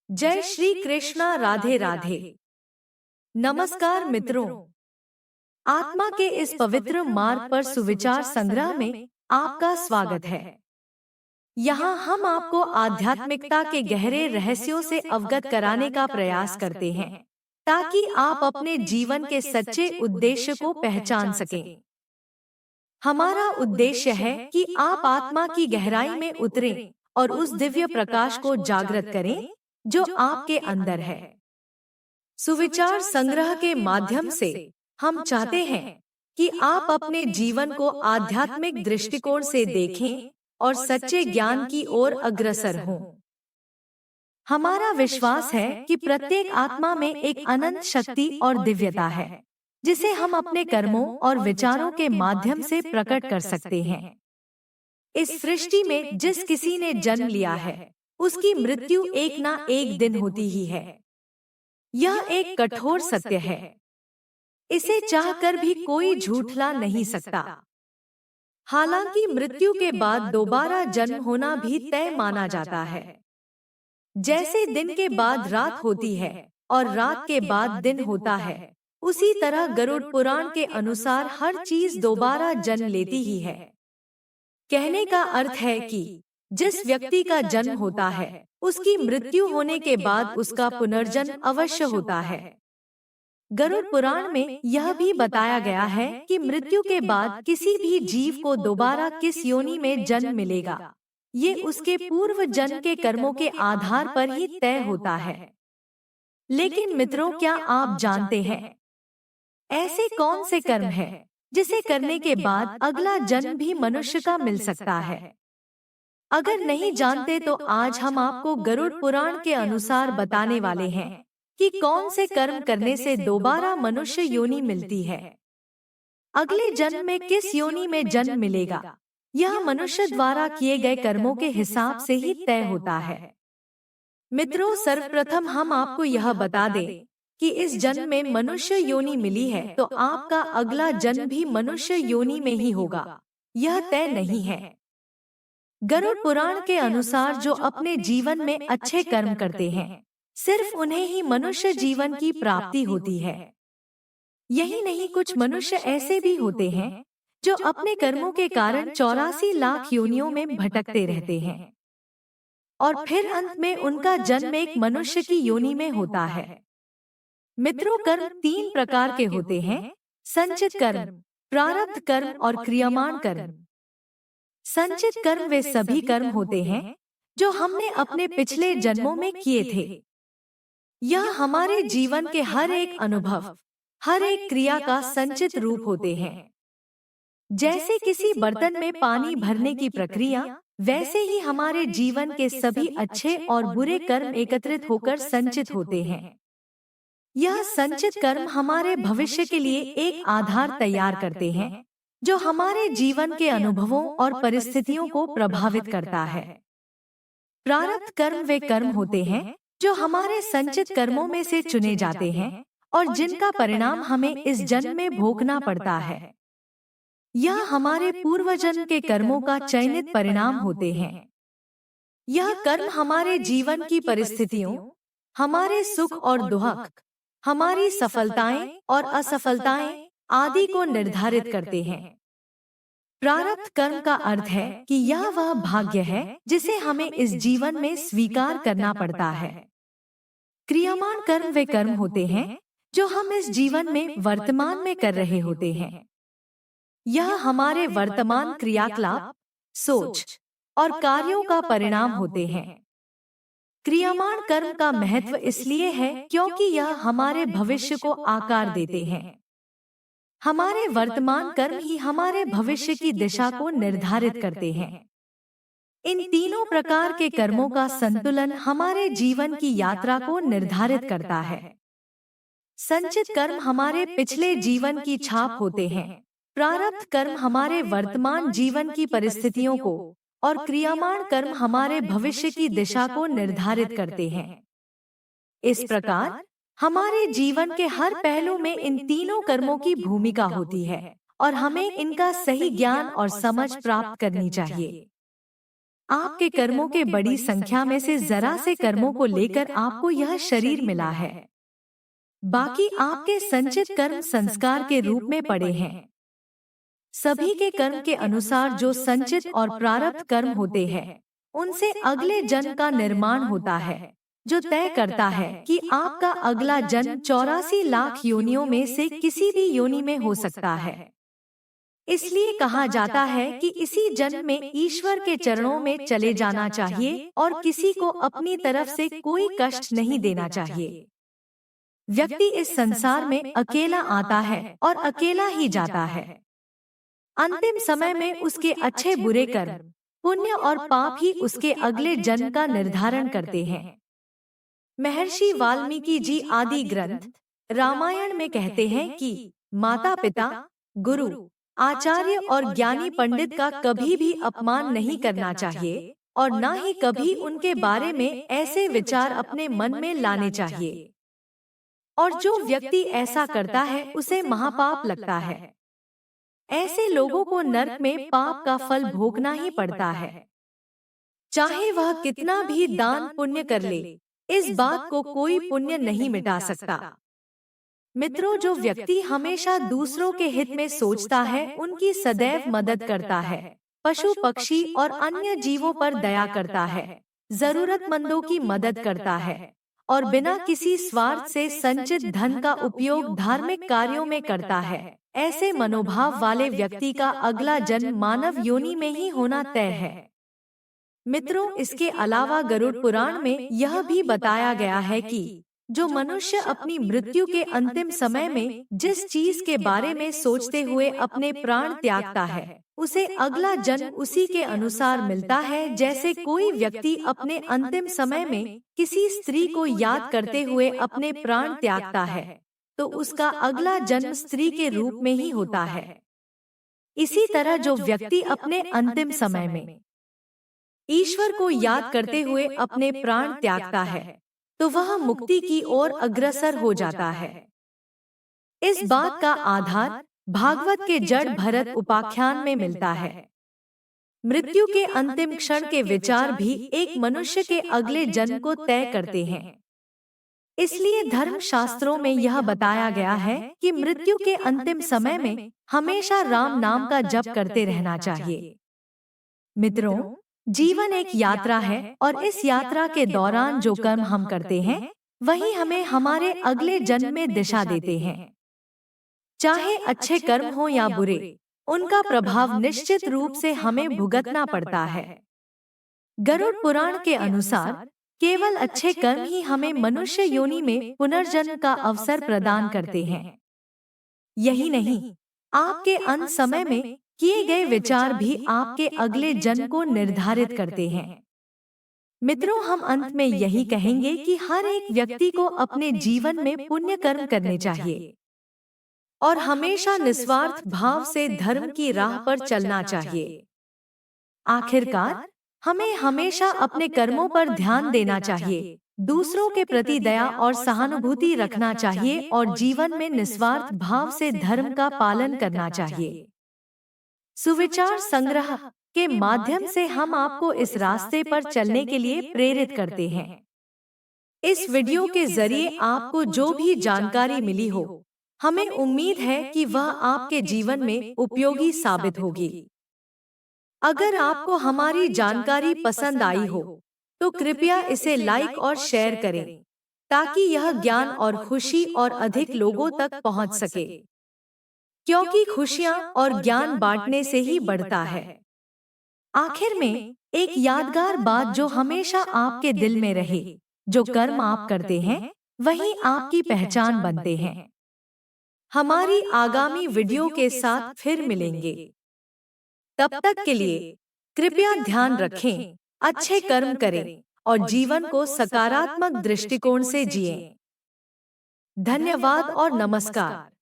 जय श्री कृष्णा। राधे राधे। नमस्कार मित्रों, आत्मा के इस पवित्र मार्ग पर सुविचार संग्रह में आपका स्वागत है। यहाँ हम आपको आध्यात्मिकता के गहरे रहस्यों से अवगत कराने का प्रयास करते हैं, ताकि आप अपने जीवन के सच्चे उद्देश्य को पहचान सकें। हमारा उद्देश्य है कि आप आत्मा की गहराई में उतरें और उस दिव्य प्रकाश को जागृत करें जो आपके अंदर है। सुविचार संग्रह के माध्यम से हम चाहते हैं कि आप अपने जीवन को आध्यात्मिक दृष्टिकोण से देखें और सच्चे ज्ञान की ओर अग्रसर हों। हमारा विश्वास है कि प्रत्येक आत्मा में एक अनंत शक्ति और दिव्यता है, जिसे हम अपने कर्मों और विचारों के माध्यम से प्रकट कर सकते हैं। इस सृष्टि में जिस किसी ने जन्म लिया है, उसकी मृत्यु एक ना एक दिन होती ही है। यह एक कठोर सत्य है, इसे चाहकर भी कोई झूठला नहीं सकता। हालांकि मृत्यु के बाद दोबारा जन्म होना भी तय माना जाता है। जैसे दिन के बाद रात होती है और रात के बाद दिन होता है, उसी तरह गरुड़ पुराण के अनुसार हर चीज दोबारा जन्म लेती ही है। कहने का अर्थ है कि जिस व्यक्ति का जन्म होता है, उसकी मृत्यु होने के बाद उसका पुनर्जन्म अवश्य होता है। गरुड़ पुराण में यह भी बताया गया है कि मृत्यु के बाद किसी भी जीव को दोबारा किस योनि में जन्म मिलेगा, ये उसके पूर्व जन्म के कर्मों के आधार पर ही तय होता है। लेकिन मित्रों, क्या आप जानते हैं ऐसे कौन से कर्म हैं जिसे करने के बाद अगला जन्म भी मनुष्य का मिल सकता है? अगर नहीं जानते तो आज हम आपको गरुड़ पुराण के अनुसार बताने वाले हैं कि कौन से कर्म करने से दोबारा मनुष्य योनि मिलती है। अगले जन्म में किस योनि में जन्म मिलेगा, यह मनुष्य द्वारा किए गए कर्मों के हिसाब से ही तय होता है। मित्रों, सर्वप्रथम हम आपको यह बता दें कि इस जन्म में मनुष्य योनि मिली है तो आपका अगला जन्म भी मनुष्य योनि में ही होगा, यह तय नहीं है। गरुड़ पुराण के अनुसार जो अपने जीवन में अच्छे कर्म करते हैं, सिर्फ उन्हें ही मनुष्य जीवन की प्राप्ति होती है। यही नहीं, कुछ मनुष्य ऐसे भी होते हैं जो अपने कर्मों के कारण 84 लाख योनियों में भटकते रहते हैं और फिर अंत में उनका जन्म एक मनुष्य की योनि में होता है। मित्रों, कर्म 3 प्रकार के होते हैं: संचित कर्म, प्रारब्ध कर्म और क्रियमाण कर्म। संचित कर्म वे सभी कर्म होते हैं जो हमने अपने पिछले जन्मों में किए थे। यह हमारे जीवन के हर एक अनुभव, हर एक क्रिया का संचित रूप होते हैं। जैसे किसी बर्तन में पानी भरने की प्रक्रिया, वैसे ही हमारे जीवन के सभी अच्छे और बुरे कर्म एकत्रित होकर संचित होते हैं। यह संचित कर्म हमारे भविष्य के लिए एक आधार तैयार करते हैं जो हमारे जीवन के अनुभवों और परिस्थितियों को प्रभावित करता है। प्रारब्ध कर्म वे कर्म होते हैं जो हमारे संचित कर्मों में से चुने जाते हैं और जिनका परिणाम हमें इस जन्म में भोगना पड़ता है। यह हमारे पूर्वजन्म के कर्मों का चयनित परिणाम होते हैं। यह कर्म हमारे जीवन की परिस्थितियों, हमारे सुख और दुख, हमारी सफलताएं और असफलताएं आदि को निर्धारित करते हैं। प्रारब्ध कर्म का अर्थ है कि यह वह भाग्य है जिसे हमें इस जीवन में स्वीकार करना पड़ता है। क्रियमाण कर्म वे कर्म होते हैं जो हम इस जीवन में वर्तमान में कर रहे होते हैं। यह हमारे वर्तमान क्रियाकलाप, सोच और कार्यों का परिणाम होते हैं। क्रियमाण कर्म का महत्व इसलिए है क्योंकि यह हमारे भविष्य को आकार देते हैं। हमारे वर्तमान कर्म ही हमारे भविष्य की दिशा को निर्धारित करते हैं। इन तीनों प्रकार के कर्मों का संतुलन हमारे जीवन की यात्रा को निर्धारित करता है। संचित कर्म हमारे पिछले जीवन की छाप होते हैं, प्रारब्ध कर्म हमारे वर्तमान जीवन की परिस्थितियों को और क्रियमाण कर्म हमारे भविष्य की दिशा को निर्धारित करते हैं। इस प्रकार हमारे जीवन के हर पहलू में इन तीनों कर्मों की भूमिका होती है और हमें इनका सही ज्ञान और समझ प्राप्त करनी चाहिए। आपके कर्मों के बड़ी संख्या में से जरा से कर्मों को लेकर आपको यह शरीर मिला है। बाकी आपके संचित कर्म संस्कार के रूप में पड़े हैं। सभी के कर्म के अनुसार जो संचित और प्रारब्ध कर्म होते हैं, उनसे अगले जन्म का निर्माण होता है, जो तय करता है कि आपका अगला जन्म 84 लाख योनियों में से किसी भी योनि में हो सकता है। इसलिए कहा जाता है कि इसी जन्म में ईश्वर के चरणों में चले जाना चाहिए और किसी को अपनी तरफ से कोई कष्ट नहीं देना चाहिए। व्यक्ति इस संसार में अकेला आता है और अकेला ही जाता है। अंतिम समय में उसके अच्छे बुरे कर्म, पुण्य और पाप ही उसके अगले जन्म का निर्धारण करते हैं। महर्षि वाल्मीकि जी आदि ग्रंथ रामायण में कहते हैं कि माता पिता, गुरु, आचार्य और ज्ञानी पंडित का कभी भी अपमान नहीं करना चाहिए और न ही कभी उनके बारे में ऐसे विचार अपने मन में लाने चाहिए। और जो व्यक्ति ऐसा करता है उसे महापाप लगता है। ऐसे लोगों को नरक में पाप का फल भोगना ही पड़ता है, चाहे वह कितना भी दान पुण्य कर ले। इस बात को कोई पुण्य नहीं मिटा सकता। मित्रों, जो व्यक्ति हमेशा दूसरों के हित में सोचता है, उनकी सदैव मदद करता है, पशु पक्षी और अन्य जीवों पर दया करता है, जरूरतमंदों की मदद करता है और बिना किसी स्वार्थ से संचित धन का उपयोग धार्मिक कार्यों में करता है, ऐसे मनोभाव वाले व्यक्ति का अगला जन्म मानव योनि में ही होना तय है। मित्रों, इसके अलावा गरुड़ पुराण में यह भी बताया गया है कि जो मनुष्य अपनी मृत्यु के अंतिम समय में जिस चीज के बारे में सोचते हुए अपने प्राण त्यागता है, उसे अगला जन्म उसी के अनुसार मिलता है। जैसे कोई व्यक्ति अपने अंतिम समय में किसी स्त्री को याद करते हुए अपने प्राण त्यागता है, तो उसका अगला जन्म स्त्री के रूप में ही होता है। इसी तरह जो व्यक्ति अपने अंतिम समय में ईश्वर को याद करते हुए अपने प्राण त्यागता है, तो वह मुक्ति की ओर अग्रसर हो जाता है। इस बात का आधार भागवत के जड़ भरत उपाख्यान में मिलता है। मृत्यु के अंतिम क्षण के विचार भी एक मनुष्य के अगले जन्म को तय करते हैं। इसलिए धर्म शास्त्रों में यह बताया गया है कि मृत्यु के अंतिम समय में हमेशा राम नाम का जप करते रहना चाहिए। मित्रों, जीवन एक यात्रा है और इस यात्रा के दौरान जो कर्म हम करते हैं, वही हमें हमारे अगले जन्म में दिशा देते हैं। चाहे अच्छे कर्म हो या बुरे, उनका प्रभाव निश्चित रूप से हमें भुगतना पड़ता है। गरुड़ पुराण के अनुसार केवल अच्छे कर्म ही हमें मनुष्य योनि में पुनर्जन्म का अवसर प्रदान करते हैं। यही नहीं, आपके अंत समय में किए गए विचार भी आपके अगले जन्म को निर्धारित करते हैं। मित्रों, हम अंत में यही कहेंगे कि हर एक व्यक्ति को अपने जीवन में पुण्य कर्म करने चाहिए और हमेशा निस्वार्थ भाव से धर्म की राह पर चलना चाहिए। आखिरकार, हमें हमेशा अपने कर्मों पर ध्यान देना चाहिए, दूसरों के प्रति दया और सहानुभूति रखना चाहिए और जीवन में निस्वार्थ भाव से धर्म का पालन करना चाहिए। सुविचार संग्रह के माध्यम से हम आपको इस रास्ते पर चलने के लिए प्रेरित करते हैं। इस वीडियो के जरिए आपको जो भी जानकारी मिली हो, हमें उम्मीद है कि वह आपके जीवन में उपयोगी साबित होगी। अगर आपको हमारी जानकारी पसंद आई हो, तो कृपया इसे लाइक और शेयर करें, ताकि यह ज्ञान और खुशी और अधिक लोगों तक पहुंच सके। क्योंकि खुशियां और ज्ञान बांटने से ही बढ़ता है। आखिर में एक यादगार बात जो हमेशा आपके दिल में रहे, जो कर्म आप करते हैं, वही आपकी पहचान बनते हैं। हमारी आगामी वीडियो के साथ फिर मिलेंगे। तब तक के लिए कृपया ध्यान रखें, अच्छे कर्म करें और जीवन को सकारात्मक दृष्टिकोण से जिएं। धन्यवाद और नमस्कार।